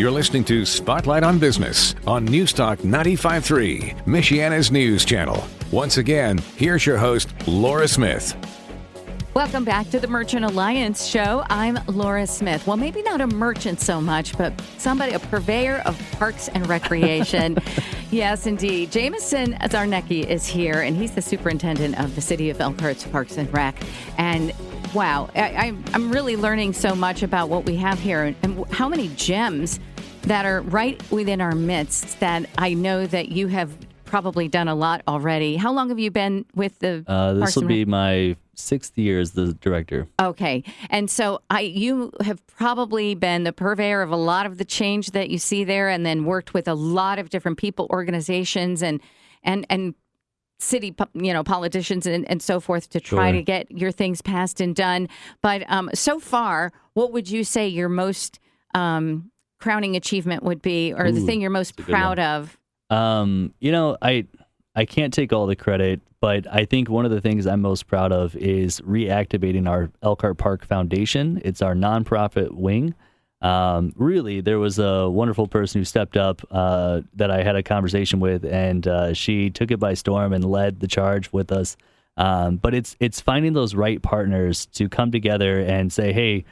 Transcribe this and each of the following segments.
You're listening to Spotlight on Business on Newstalk 95.3, Michiana's news channel. Once again, here's your host, Laura Smith. Welcome back to the Merchant Alliance Show. I'm Laura Smith. Well, maybe not a merchant so much, but a purveyor of parks and recreation. Yes, indeed. Jamison Czarnecki is here, and he's the superintendent of the City of Elkhart's Parks and Rec. And wow, I'm really learning so much about what we have here and how many gems that are right within our midst that I know that you have probably done a lot already. How long have you been with the This will be my 6th year as the director. Okay. And so you have probably been the purveyor of a lot of the change that you see there, and then worked with a lot of different people, organizations, and city, politicians and so forth to try to get your things passed and done. But so far, what would you say your most crowning achievement would be, or the thing you're most proud of? I can't take all the credit, but I think one of the things I'm most proud of is reactivating our Elkhart Park Foundation. It's our nonprofit wing. Really, there was a wonderful person who stepped up that I had a conversation with, and she took it by storm and led the charge with us. But it's finding those right partners to come together and say, hey,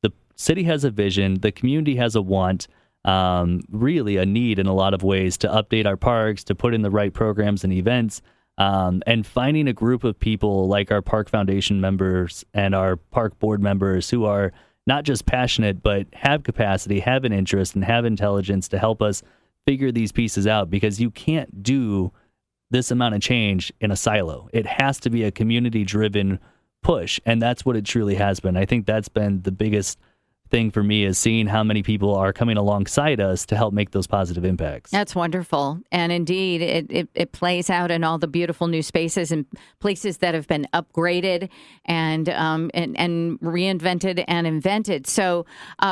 the city has a vision, the community has a want, really a need in a lot of ways to update our parks, to put in the right programs and events, and finding a group of people like our Park Foundation members and our park board members who are not just passionate, but have capacity, have an interest, and have intelligence to help us figure these pieces out, because you can't do this amount of change in a silo. It has to be a community-driven push, and that's what it truly has been. I think that's been the biggest thing for me, is seeing how many people are coming alongside us to help make those positive impacts. That's wonderful. And indeed, it plays out in all the beautiful new spaces and places that have been upgraded and reinvented and invented. So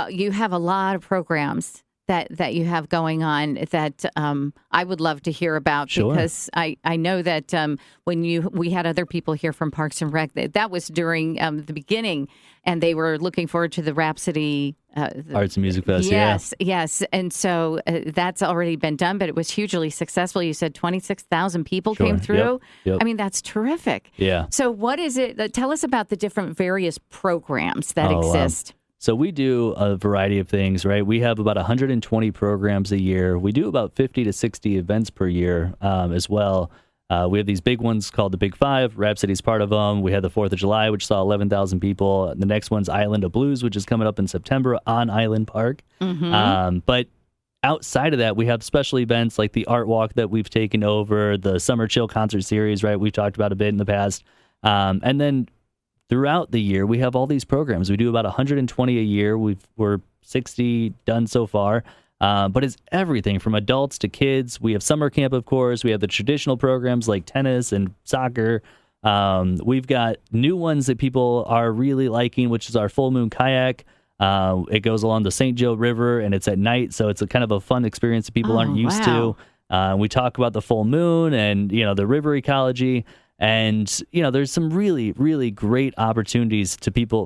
you have a lot of programs that you have going on that I would love to hear about, because I know that when we had other people here from Parks and Rec, that was during the beginning, and they were looking forward to the Rhapsody Arts and Music Fest. Yes. And so that's already been done, but it was hugely successful. You said 26,000 people came through. Yep. I mean, that's terrific. Yeah. So what is it? Tell us about the different various programs that exist. So we do a variety of things, right? We have about 120 programs a year. We do about 50 to 60 events per year as well. We have these big ones called the Big Five. Rhapsody's part of them. We had the 4th of July, which saw 11,000 people. The next one's Island of Blues, which is coming up in September on Island Park. Mm-hmm. But outside of that, we have special events like the Art Walk that we've taken over, the Summer Chill Concert Series, right? We've talked about a bit in the past. And then throughout the year, we have all these programs. We do about 120 a year. We're 60 done so far. But it's everything from adults to kids. We have summer camp, of course. We have the traditional programs like tennis and soccer. We've got new ones that people are really liking, which is our Full Moon Kayak. It goes along the St. Joe River, and it's at night, so it's a kind of a fun experience that people aren't used to. We talk about the full moon and, the river ecology. And, there's some really, really great opportunities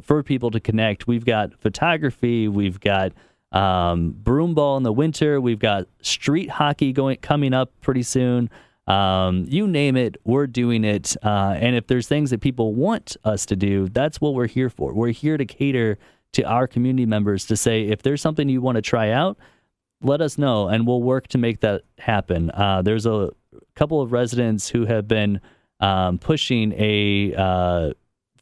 for people to connect. We've got photography. We've got broom ball in the winter. We've got street hockey coming up pretty soon. You name it, we're doing it. And if there's things that people want us to do, that's what we're here for. We're here to cater to our community members to say, if there's something you want to try out, let us know, and we'll work to make that happen. There's a couple of residents who have been pushing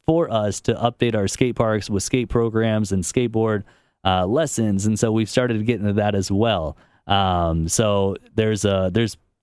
for us to update our skate parks with skate programs and skateboard lessons, and so we've started to get into that as well. So there's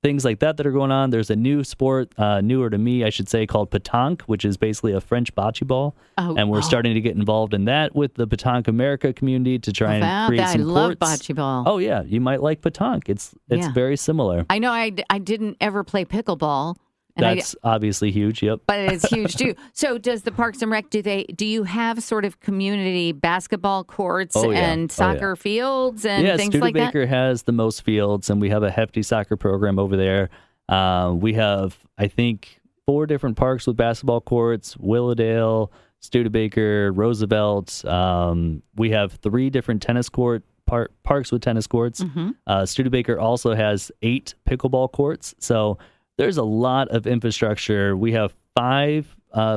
things like that are going on. There's a new sport, newer to me, I should say, called pétanque, which is basically a French bocce ball, and we're starting to get involved in that with the Pétanque America community to try and create some courts. I love bocce ball. Oh yeah, you might like pétanque. It's very similar. I know. I didn't ever play pickleball. That's obviously huge, yep. But it's huge, too. So does the Parks and Rec, do you have sort of community basketball courts and soccer fields and things like that? Yeah, Studebaker has the most fields, and we have a hefty soccer program over there. We have, I think, 4 different parks with basketball courts: Willowdale, Studebaker, Roosevelt. We have 3 different tennis court parks with tennis courts. Studebaker also has 8 pickleball courts. So there's a lot of infrastructure. We have 5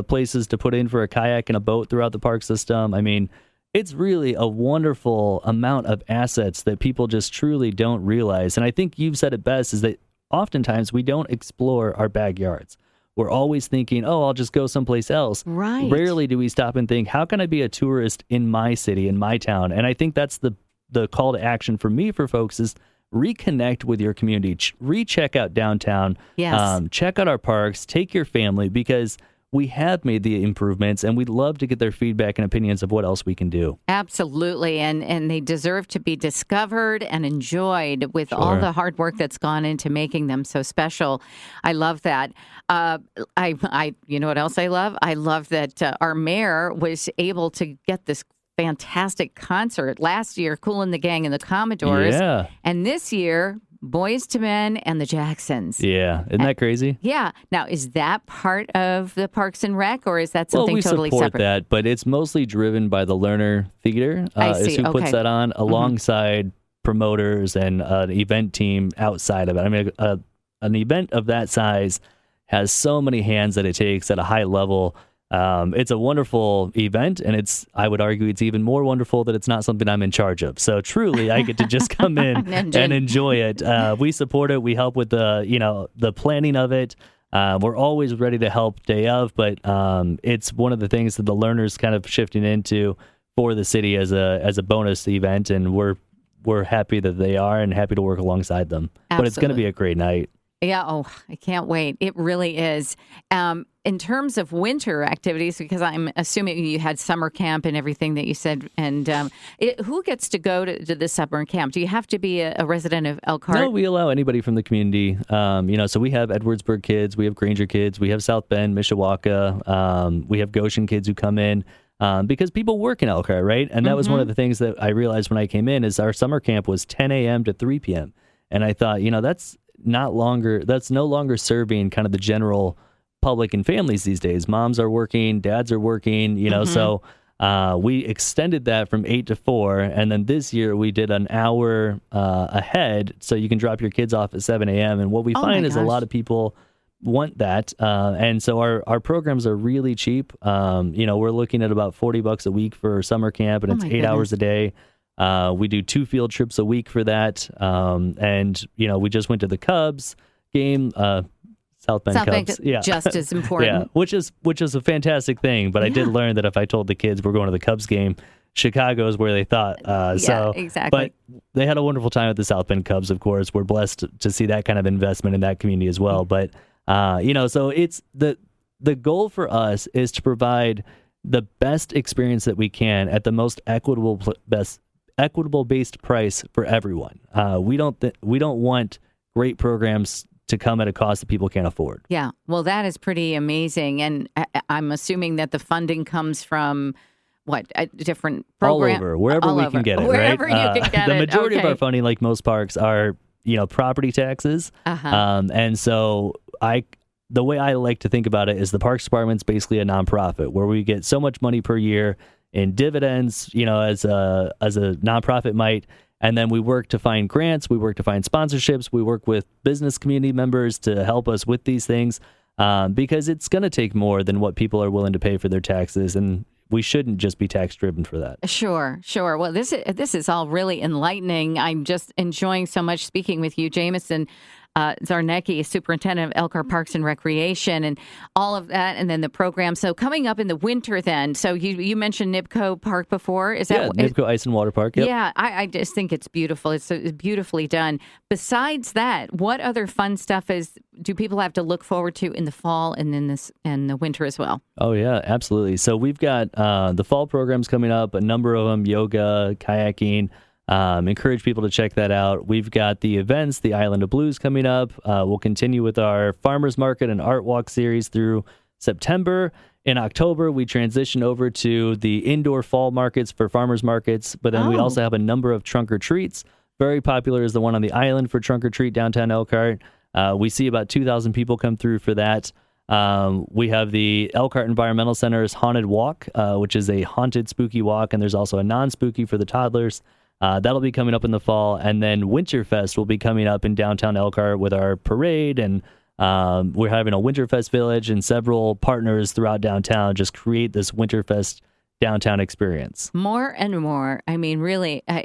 places to put in for a kayak and a boat throughout the park system. I mean, it's really a wonderful amount of assets that people just truly don't realize. And I think you've said it best, is that oftentimes we don't explore our backyards. We're always thinking, oh, I'll just go someplace else. Right. Rarely do we stop and think, how can I be a tourist in my city, in my town? And I think that's the call to action for me, for folks, is reconnect with your community. Recheck out downtown. Yes. Check out our parks. Take your family, because we have made the improvements, and we'd love to get their feedback and opinions of what else we can do. Absolutely. And they deserve to be discovered and enjoyed with all the hard work that's gone into making them so special. I love that. You know what else I love? I love that our mayor was able to get this fantastic concert last year, Kool and the Gang and the Commodores. Yeah. And this year, Boys to Men and the Jacksons. Yeah. Isn't that crazy? Yeah. Now, is that part of the Parks and Rec, or is that something totally separate? We support separate? that, but it's mostly driven by the Lerner Theater. I see. Is who puts that on, alongside promoters and an event team outside of it. I mean, an event of that size has so many hands that it takes at a high level. It's a wonderful event, and I would argue it's even more wonderful that it's not something I'm in charge of. So truly, I get to just come in and enjoy it. We support it. We help with the planning of it. We're always ready to help day of, but it's one of the things that the Learner's kind of shifting into for the city as a bonus event, and we're happy that they are, and happy to work alongside them. Absolutely. But it's going to be a great night. Yeah. Oh, I can't wait. It really is. In terms of winter activities, because I'm assuming you had summer camp and everything that you said, and who gets to go to the summer camp? Do you have to be a resident of Elkhart? No, we allow anybody from the community. So we have Edwardsburg kids, we have Granger kids, we have South Bend, Mishawaka, we have Goshen kids who come in. Because people work in Elkhart, right? And that was one of the things that I realized when I came in, is our summer camp was 10 a.m. to 3 p.m. And I thought, that's no longer serving kind of the general public and families these days. Moms are working, dads are working, so we extended that from 8 to 4. And then this year we did an hour ahead, so you can drop your kids off at 7 a.m. And what we find is a lot of people want that. And so our programs are really cheap. We're looking at about $40 a week for summer camp, and it's 8 hours a day. We do 2 field trips a week for that. And we just went to the Cubs game, South Bend Cubs. Yeah. Just as important. Yeah, which is a fantastic thing. But I did learn that if I told the kids we're going to the Cubs game, Chicago is where they thought. Exactly. But they had a wonderful time at the South Bend Cubs, of course. We're blessed to see that kind of investment in that community as well. But, so it's the goal for us is to provide the best experience that we can at the most equitable based price for everyone. We don't want great programs to come at a cost that people can't afford. Yeah. Well, that is pretty amazing. And I'm assuming that the funding comes from a different program? All over, wherever we can get it, wherever right? You can get the it. majority of our funding, like most parks, are, property taxes. And so the way I like to think about it is the Parks Department's basically a nonprofit where we get so much money per year in dividends, as a nonprofit might. And then we work to find grants, we work to find sponsorships, we work with business community members to help us with these things, because it's going to take more than what people are willing to pay for their taxes, and we shouldn't just be tax driven for that. Sure. Well, this is all really enlightening. I'm just enjoying so much speaking with you, Jamison. Czarnecki, Superintendent of Elkhart Parks and Recreation, and all of that, and then the program. So coming up in the winter then, so you mentioned Nibco Park before. Is that Nibco Ice and Water Park? Yep. Yeah, I just think it's beautiful. It's beautifully done. Besides that, what other fun stuff do people have to look forward to in the fall and in the winter as well? Oh, yeah, absolutely. So we've got the fall programs coming up, a number of them, yoga, kayaking. Encourage people to check that out. We've got the events, the Island of Blues coming up. We'll continue with our Farmers Market and Art Walk series through September. In October, we transition over to the indoor fall markets for farmers markets, but then we also have a number of trunk or treats. Very popular is the one on the island for trunk or treat downtown Elkhart. We see about 2,000 people come through for that. We have the Elkhart Environmental Center's Haunted Walk, which is a haunted spooky walk, and there's also a non-spooky for the toddlers. That'll be coming up in the fall. And then Winterfest will be coming up in downtown Elkhart with our parade. And we're having a Winterfest village, and several partners throughout downtown just create this Winterfest downtown experience. More and more. I mean, really, I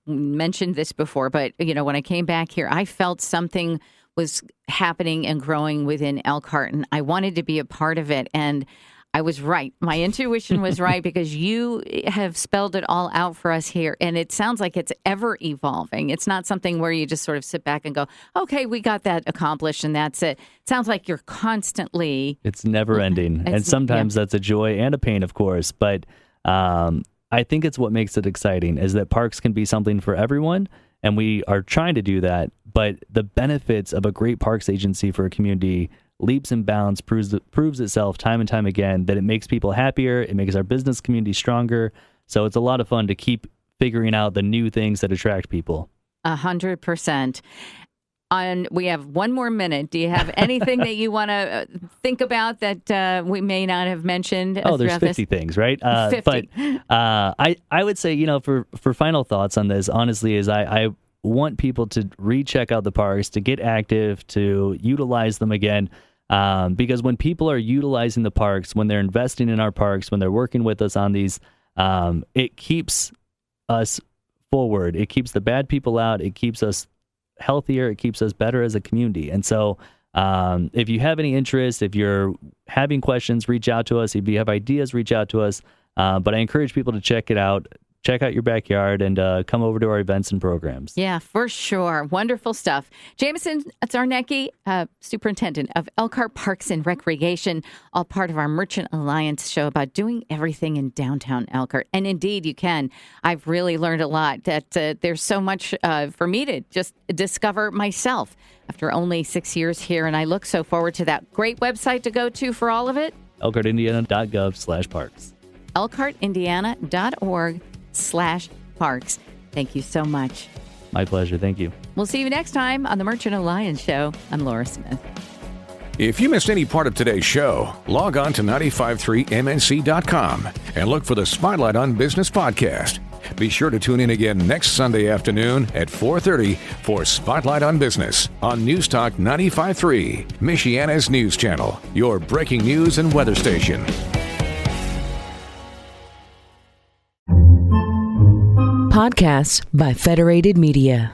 mentioned this before, but, when I came back here, I felt something was happening and growing within Elkhart, and I wanted to be a part of it. And I was right. My intuition was right, because you have spelled it all out for us here. And it sounds like it's ever evolving. It's not something where you just sort of sit back and go, okay, we got that accomplished and that's it. It sounds like you're constantly. It's never ending. And sometimes that's a joy and a pain, of course. But I think it's what makes it exciting, is that parks can be something for everyone. And we are trying to do that. But the benefits of a great parks agency for a community leaps and bounds, proves itself time and time again, that it makes people happier, it makes our business community stronger. So it's a lot of fun to keep figuring out the new things that attract people. 100%. We have one more minute. Do you have anything that you want to think about that we may not have mentioned? There's 50 things, right? 50. But I would say, for final thoughts on this, honestly, is I want people to recheck out the parks, to get active, to utilize them again. Because when people are utilizing the parks, when they're investing in our parks, when they're working with us on these, it keeps us forward. It keeps the bad people out. It keeps us healthier. It keeps us better as a community. And so if you have any interest, if you're having questions, reach out to us. If you have ideas, reach out to us. But I encourage people to check it out. Check out your backyard and come over to our events and programs. Yeah, for sure. Wonderful stuff. Jamison Czarnecki, Superintendent of Elkhart Parks and Recreation, all part of our Merchant Alliance show about doing everything in downtown Elkhart. And indeed, you can. I've really learned a lot that there's so much for me to just discover myself after only 6 years here. And I look so forward to that. Great website to go to for all of it. ElkhartIndiana.gov/parks. ElkhartIndiana.org/parks. Thank you so much. My pleasure. Thank you. We'll see you next time on the Merchant Alliance Show. I'm Laura Smith. If you missed any part of today's show, log on to 953mnc.com and look for the Spotlight on Business podcast. Be sure to tune in again next Sunday afternoon at 4:30 for Spotlight on Business on News Talk 95.3, Michiana's news channel, your breaking news and weather station. Podcasts by Federated Media.